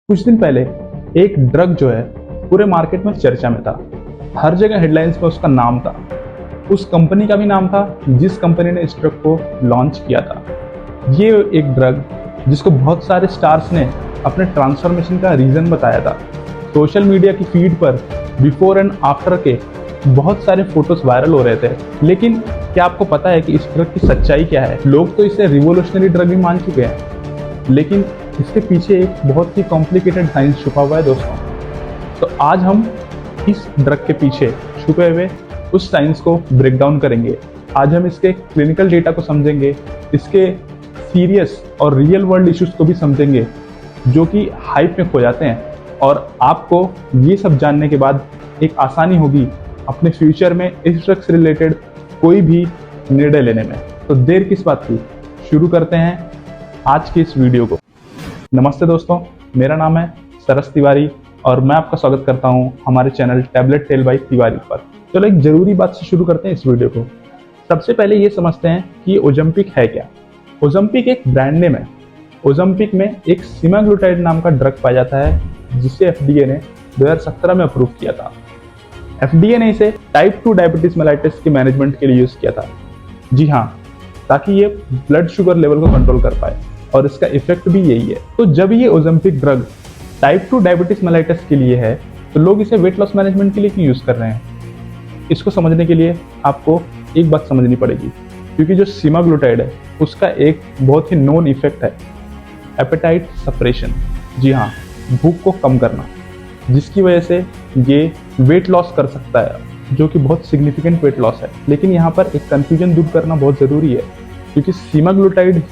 कुछ दिन पहले एक ड्रग जो है पूरे मार्केट में चर्चा में था। हर जगह हेडलाइंस में उसका नाम था। उस कंपनी का भी नाम था जिस कंपनी ने इस ड्रग को लॉन्च किया था। ये एक ड्रग जिसको बहुत सारे स्टार्स ने अपने ट्रांसफॉर्मेशन का रीजन बताया था। सोशल मीडिया की फीड पर बिफोर एंड आफ्टर के बहुत सारे फोटोज वायरल हो रहे थे। लेकिन क्या आपको पता है कि इस ड्रग की सच्चाई क्या है? लोग तो इसे रिवोल्यूशनरी ड्रग भी मान चुके हैं, लेकिन इसके पीछे एक बहुत ही कॉम्प्लिकेटेड साइंस छुपा हुआ है दोस्तों। तो आज हम इस ड्रग के पीछे छुपे हुए उस साइंस को ब्रेक डाउन करेंगे। आज हम इसके क्लिनिकल डेटा को समझेंगे, इसके सीरियस और रियल वर्ल्ड इश्यूज को भी समझेंगे जो कि हाइप में खो जाते हैं। और आपको ये सब जानने के बाद एक आसानी होगी अपने फ्यूचर में इस ड्रग से रिलेटेड कोई भी निर्णय लेने में। तो देर किस बात की, शुरू करते हैं आज की इस वीडियो को। नमस्ते दोस्तों, मेरा नाम है सरस तिवारी और मैं आपका स्वागत करता हूं हमारे channel tablet tale by Tiwari पर। चलो एक जरूरी बात से शुरू करते हैं इस वीडियो को। सबसे पहले ये समझते हैं कि ओजम्पिक है क्या। ओजम्पिक एक ब्रांड नेम है। ओजम्पिक में एक सेमाग्लुटाइड नाम का ड्रग पाया जाता है जिसे FDA ने 2017 में अप्रूव किया था। FDA ने इसे टाइप 2 डायबिटीज मेलाइटिस के मैनेजमेंट के लिए यूज किया था। जी हाँ, ताकि ये ब्लड शुगर लेवल को कंट्रोल कर पाए और इसका इफेक्ट भी यही है। तो जब ये ओजम्पिक ड्रग टाइप 2 डायबिटीज मेलाइटिस के लिए है तो लोग इसे वेट लॉस मैनेजमेंट के लिए क्यों यूज कर रहे हैं? इसको समझने के लिए आपको एक बात समझनी पड़ेगी, क्योंकि जो सेमाग्लुटाइड है उसका एक बहुत ही नोन इफेक्ट है एपेटाइट सप्रेशन। जी हाँ, भूख को कम करना, जिसकी वजह से ये वेट लॉस कर सकता है, जो कि बहुत सिग्निफिकेंट वेट लॉस है। लेकिन यहाँ पर एक कंफ्यूजन दूर करना बहुत जरूरी है, क्योंकि सेमाग्लुटाइड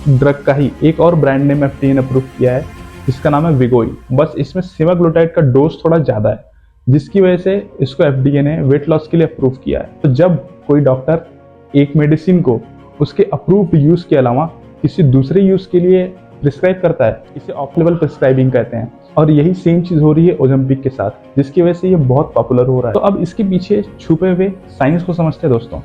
ड्रग का ही एक और ब्रांड नेम FDA ने अप्रूव किया है जिसका नाम है वेगोई। बस इसमें सेमाग्लुटाइड का डोज थोड़ा ज्यादा है, जिसकी वजह से इसको FDA ने वेट लॉस के लिए अप्रूव किया है। तो जब कोई डॉक्टर एक मेडिसिन को उसके अप्रूव्ड यूज के अलावा किसी दूसरे यूज के लिए प्रिस्क्राइब करता है, इसे ऑफ लेवल प्रिस्क्राइबिंग कहते हैं। और यही सेम चीज हो रही है ओजम्पिक के साथ, जिसकी वजह से ये बहुत पॉपुलर हो रहा है। तो अब इसके पीछे छुपे हुए साइंस को समझते हैं दोस्तों,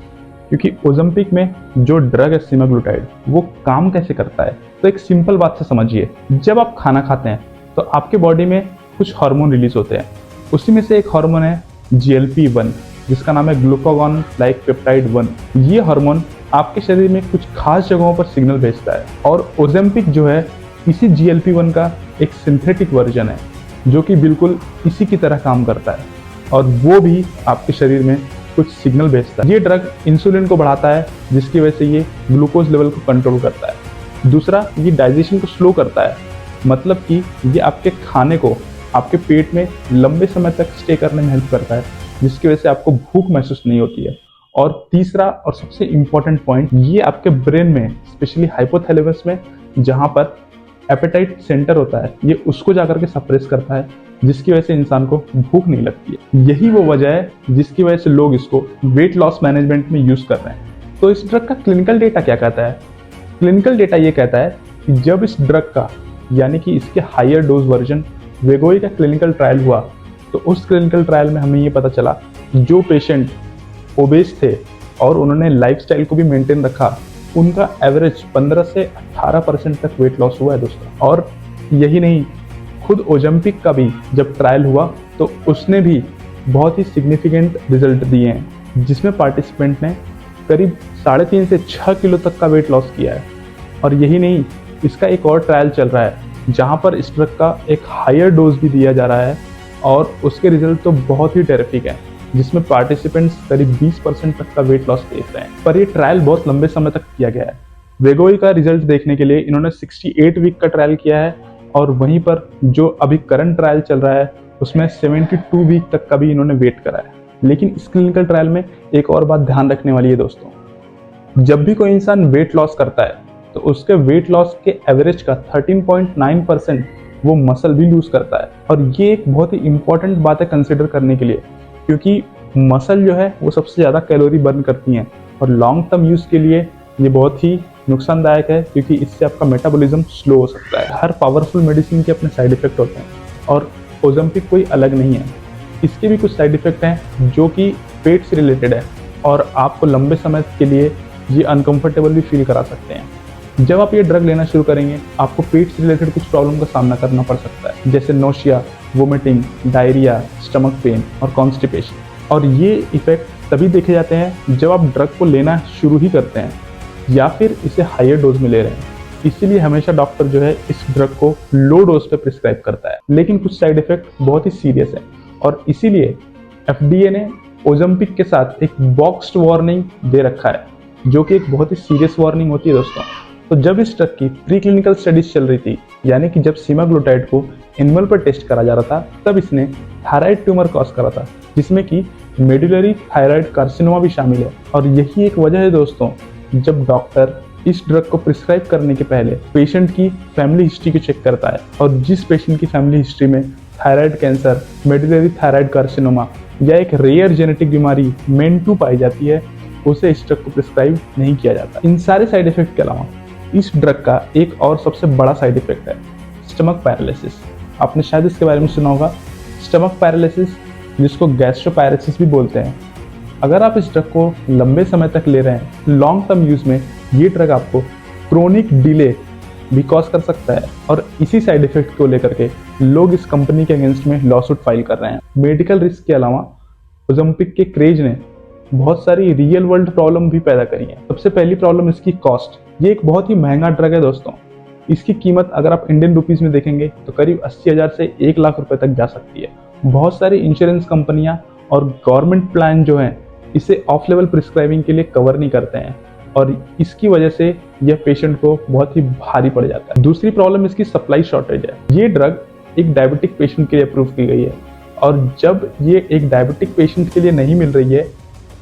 क्योंकि ओजम्पिक में जो ड्रग है सेमाग्लुटाइड वो काम कैसे करता है। तो एक सिंपल बात से समझिए, जब आप खाना खाते हैं तो आपके बॉडी में कुछ हार्मोन रिलीज होते हैं। उसी में से एक हार्मोन है GLP-1 जिसका नाम है ग्लूकागॉन लाइक पेप्टाइड 1। ये हार्मोन आपके शरीर में कुछ खास जगहों पर सिग्नल भेजता है। और ओजम्पिक जो है इसी GLP-1 का एक सिंथेटिक वर्जन है जो कि बिल्कुल इसी की तरह काम करता है, और वो भी आपके शरीर में कुछ सिग्नल भेजता है। ये ड्रग इंसुलिन को बढ़ाता है, जिसकी वजह से ये ग्लूकोज लेवल को कंट्रोल करता है। दूसरा, ये डाइजेशन को स्लो करता है, मतलब कि ये आपके खाने को आपके पेट में लंबे समय तक स्टे करने में हेल्प करता है, जिसकी वजह से आपको भूख महसूस नहीं होती है। और तीसरा और सबसे इम्पोर्टेंट पॉइंट, ये आपके ब्रेन में स्पेशली हाइपोथैलेमस में जहाँ पर एपेटाइट सेंटर होता है, ये उसको जाकर के सप्रेस करता है, जिसकी वजह से इंसान को भूख नहीं लगती है। यही वो वजह है जिसकी वजह से लोग इसको वेट लॉस मैनेजमेंट में यूज कर रहे हैं। तो इस ड्रग का क्लिनिकल डेटा क्या कहता है? क्लिनिकल डेटा ये कहता है कि जब इस ड्रग का यानी कि इसके हायर डोज वर्जन वेगोई का क्लिनिकल ट्रायल हुआ, तो उस क्लिनिकल ट्रायल में हमें ये पता चला जो पेशेंट ओबेस थे और उन्होंने लाइफस्टाइल को भी मेंटेन रखा, उनका एवरेज 15 से 18% तक वेट लॉस हुआ है दोस्तों। और यही नहीं, खुद ओजम्पिक का भी जब ट्रायल हुआ तो उसने भी बहुत ही सिग्निफिकेंट रिजल्ट दिए हैं, जिसमें पार्टिसिपेंट ने करीब 3.5 से 6 किलो तक का वेट लॉस किया है। और यही नहीं, इसका एक और ट्रायल चल रहा है जहां पर इस ड्रग का एक हायर डोज भी दिया जा रहा है और उसके रिजल्ट तो बहुत ही टेरिफिक है, जिसमें पार्टिसिपेंट्स करीब 20% तक का वेट लॉस देख रहे हैं। पर ये ट्रायल बहुत लंबे समय तक किया गया है। वेगोई का रिजल्ट देखने के लिए इन्होंने 68 वीक का ट्रायल किया है, और वहीं पर जो अभी करंट ट्रायल चल रहा है उसमें 72 वीक तक का भी इन्होंने वेट करा है। लेकिन इस क्लिनिकल ट्रायल में एक और बात ध्यान रखने वाली है दोस्तों, जब भी कोई इंसान वेट लॉस करता है तो उसके वेट लॉस के एवरेज का 13.9% वो मसल भी लूज करता है। और ये एक बहुत ही इंपॉर्टेंट बात है कंसिडर करने के लिए, क्योंकि मसल जो है वो सबसे ज़्यादा कैलोरी बर्न करती हैं, और लॉन्ग टर्म यूज़ के लिए ये बहुत ही नुकसानदायक है, क्योंकि इससे आपका मेटाबॉलिज्म स्लो हो सकता है। हर पावरफुल मेडिसिन के अपने साइड इफेक्ट होते हैं, और ओजम्पिक कोई अलग नहीं है। इसके भी कुछ साइड इफेक्ट हैं जो कि पेट से रिलेटेड है, और आपको लंबे समय के लिए ये अनकंफर्टेबल भी फील करा सकते हैं। जब आप ये ड्रग लेना शुरू करेंगे आपको पेट से रिलेटेड कुछ प्रॉब्लम का सामना करना पड़ सकता है, जैसे nausea, vomiting, diarrhoea, stomach pain और कॉन्स्टिपेशन। और ये इफेक्ट तभी देखे जाते हैं जब आप ड्रग को लेना शुरू ही करते हैं या फिर इसे हायर डोज में ले रहे हैं। इसीलिए हमेशा डॉक्टर जो है इस ड्रग को लो डोज पे प्रिस्क्राइब करता है, लेकिन कुछ साइड इफेक्ट बहुत ही सीरियस है और इसीलिए FDA ने ओजम्पिक के साथ एक बॉक्स्ड वार्निंग दे रखा है, जो कि एक बहुत ही सीरियस वार्निंग होती है दोस्तों। तो जब इस ड्रग की प्री क्लिनिकल स्टडीज चल रही थी, यानी कि जब सीमाग्लूटाइड को एनिमल पर टेस्ट करा जा रहा था, तब इसने थायराइड ट्यूमर कॉज करा था, जिसमें कि मेडुलरी थायराइड कार्सिनोमा भी शामिल है। और यही एक वजह है दोस्तों, जब डॉक्टर इस ड्रग को प्रिस्क्राइब करने के पहले पेशेंट की फैमिली हिस्ट्री को चेक करता है, और जिस पेशेंट की फैमिली हिस्ट्री में thyroid cancer, medullary thyroid carcinoma या एक रेयर जेनेटिक बीमारी MEN2 पाई जाती है, उसे इस ड्रग को प्रिस्क्राइब नहीं किया जाता। इन सारे साइड इफेक्ट के अलावा इस ड्रग का एक और सबसे बड़ा साइड इफेक्ट है स्टमक पैरालिसिस। आपने शायद इसके बारे में सुना होगा, स्टमक पैरालिसिस, जिसको गैस्ट्रोपैरेसिस भी बोलते हैं। अगर आप इस ड्रग को लंबे समय तक ले रहे हैं, लॉन्ग टर्म यूज में, ये ड्रग आपको क्रोनिक डिले भी कॉज कर सकता है। और इसी साइड इफेक्ट को लेकर के लोग इस कंपनी के अगेंस्ट में लॉसूट फाइल कर रहे हैं। मेडिकल रिस्क के अलावा ओजम्पिक के क्रेज ने बहुत सारी रियल वर्ल्ड प्रॉब्लम भी पैदा करी है। सबसे पहली प्रॉब्लम इसकी कॉस्ट। ये एक बहुत ही महंगा ड्रग है दोस्तों। इसकी कीमत अगर आप इंडियन रुपीज में देखेंगे तो करीब 80,000 से 1 लाख रुपए तक जा सकती है। बहुत सारी इंश्योरेंस कंपनियां और गवर्नमेंट प्लान जो हैं, इसे ऑफ लेवल प्रिस्क्राइबिंग के लिए कवर नहीं करते हैं, और इसकी वजह से यह पेशेंट को बहुत ही भारी पड़ जाता है। दूसरी प्रॉब्लम इसकी सप्लाई शॉर्टेज है। ये ड्रग एक डायबिटिक पेशेंट के लिए अप्रूव की गई है, और जब ये एक डायबिटिक पेशेंट के लिए नहीं मिल रही है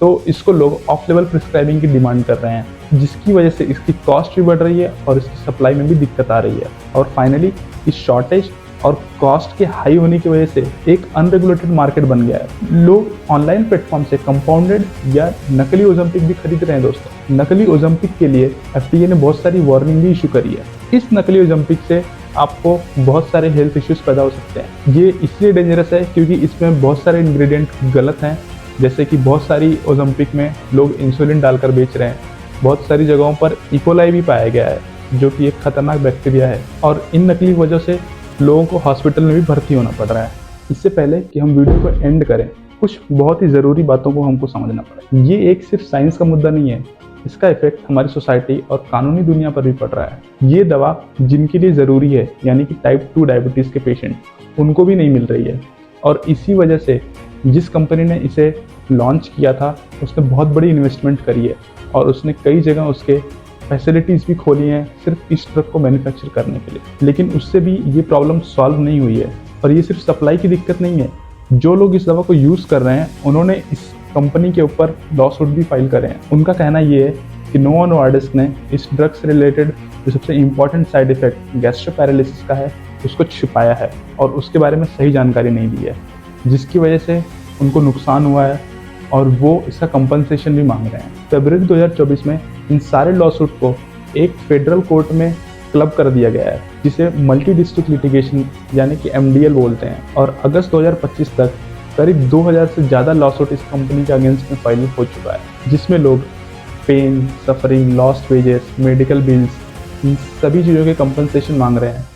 तो इसको लोग ऑफ लेवल प्रिस्क्राइबिंग की डिमांड कर रहे हैं, जिसकी वजह से इसकी कॉस्ट भी बढ़ रही है और इसकी सप्लाई में भी दिक्कत आ रही है। और फाइनली इस शॉर्टेज और कॉस्ट के हाई होने की वजह से एक अनरेगुलेटेड मार्केट बन गया है। लोग ऑनलाइन प्लेटफॉर्म से कंपाउंडेड या नकली ओजम्पिक भी खरीद रहे हैं दोस्तों। नकली ओजम्पिक के लिए FDA ने बहुत सारी वार्निंग भी इशू करी है। इस नकली ओजम्पिक से आपको बहुत सारे हेल्थ इश्यूज पैदा हो सकते हैं। ये इसलिए डेंजरस है क्योंकि इसमें बहुत सारे इंग्रेडिएंट गलत हैं, जैसे कि बहुत सारी ओजम्पिक में लोग इंसुलिन डालकर बेच रहे हैं। बहुत सारी जगहों पर इकोलाई भी पाया गया है, जो कि एक खतरनाक बैक्टीरिया है, और इन नकली वजह से लोगों को हॉस्पिटल में भी भर्ती होना पड़ रहा है। इससे पहले कि हम वीडियो को एंड करें, कुछ बहुत ही ज़रूरी बातों को हमको समझना पड़ेगा। ये एक सिर्फ साइंस का मुद्दा नहीं है, इसका इफेक्ट हमारी सोसाइटी और कानूनी दुनिया पर भी पड़ रहा है। ये दवा जिनके लिए ज़रूरी है, यानी कि टाइप 2 डायबिटीज़ के पेशेंट, उनको भी नहीं मिल रही है। और इसी वजह से जिस कंपनी ने इसे लॉन्च किया था, उसने बहुत बड़ी इन्वेस्टमेंट करी है और उसने कई जगह उसके फैसिलिटीज़ भी खोली हैं सिर्फ इस ड्रग को मैन्युफैक्चर करने के लिए। लेकिन उससे भी ये प्रॉब्लम सॉल्व नहीं हुई है। और ये सिर्फ सप्लाई की दिक्कत नहीं है, जो लोग इस दवा को यूज़ कर रहे हैं उन्होंने इस कंपनी के ऊपर लॉसूट भी फाइल करे हैं। उनका कहना ये है कि नोवो नोवार्डिस्क ने इस ड्रग से रिलेटेड जो सबसे इंपॉर्टेंट साइड इफेक्ट गैस्ट्रोपैरालिसिस का है, उसको छिपाया है और उसके बारे में सही जानकारी नहीं दी है, जिसकी वजह से उनको नुकसान हुआ है और वो इसका कंपनसेशन भी मांग रहे हैं। फरवरी 2024 में इन सारे लॉसूट को एक फेडरल कोर्ट में क्लब कर दिया गया है, जिसे मल्टी डिस्ट्रिक्ट लिटिगेशन यानी कि MDL बोलते हैं। और अगस्त 2025 तक करीब 2000 से ज़्यादा लॉसूट इस कंपनी के अगेंस्ट में फाइल हो चुका है, जिसमें लोग pain, suffering, lost wages, medical bills, इन सभी चीज़ों के कंपनसेशन मांग रहे हैं।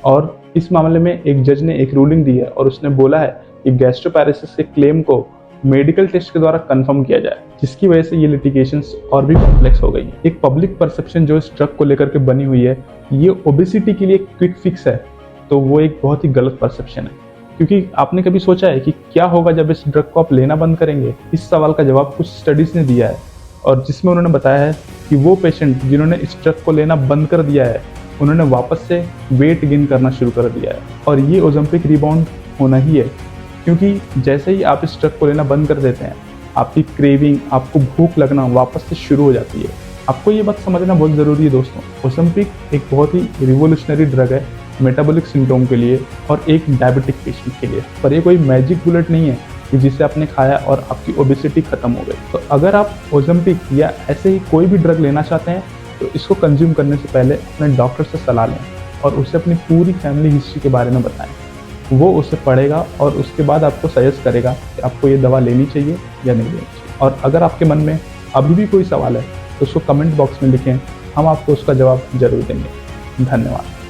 और इस मामले में एक जज ने एक रूलिंग दी है और उसने बोला है कि गैस्ट्रोपैरेसिस के क्लेम को मेडिकल टेस्ट के द्वारा कंफर्म किया जाए, जिसकी वजह से ये लिटिगेशंस और भी कॉम्प्लेक्स हो गई हैं। एक पब्लिक परसेप्शन जो इस ड्रग को लेकर के बनी हुई है, ये ओबेसिटी के लिए क्विक फिक्स है, तो वो एक बहुत ही गलत परसेप्शन है। क्योंकि आपने कभी सोचा है कि क्या होगा जब इस ड्रग को आप लेना बंद करेंगे? इस सवाल का जवाब कुछ स्टडीज ने दिया है, और जिसमें उन्होंने बताया है कि वो पेशेंट जिन्होंने इस ड्रग को लेना बंद कर दिया है, उन्होंने वापस से वेट गेन करना शुरू कर दिया है। और ये ओजम्पिक रिबाउंड होना ही है, क्योंकि जैसे ही आप इस ड्रग को लेना बंद कर देते हैं, आपकी क्रेविंग, आपको भूख लगना वापस से शुरू हो जाती है। आपको ये बात समझना बहुत ज़रूरी है दोस्तों। ओजम्पिक एक बहुत ही रिवोल्यूशनरी ड्रग है मेटाबॉलिक सिंड्रोम के लिए और एक डायबिटिक पेशेंट के लिए। पर ये कोई मैजिक बुलेट नहीं है कि जिसे आपने खाया और आपकी ओबेसिटी खत्म हो गई। तो अगर आप ओजम्पिक या ऐसे ही कोई भी ड्रग लेना चाहते हैं, तो इसको कंज्यूम करने से पहले अपने डॉक्टर से सलाह लें और उसे अपनी पूरी फैमिली हिस्ट्री के बारे में बताएं। वो उसे पढ़ेगा और उसके बाद आपको सजेस्ट करेगा कि आपको ये दवा लेनी चाहिए या नहीं लेनी चाहिए। और अगर आपके मन में अभी भी कोई सवाल है तो उसको कमेंट बॉक्स में लिखें, हम आपको उसका जवाब जरूर देंगे। धन्यवाद।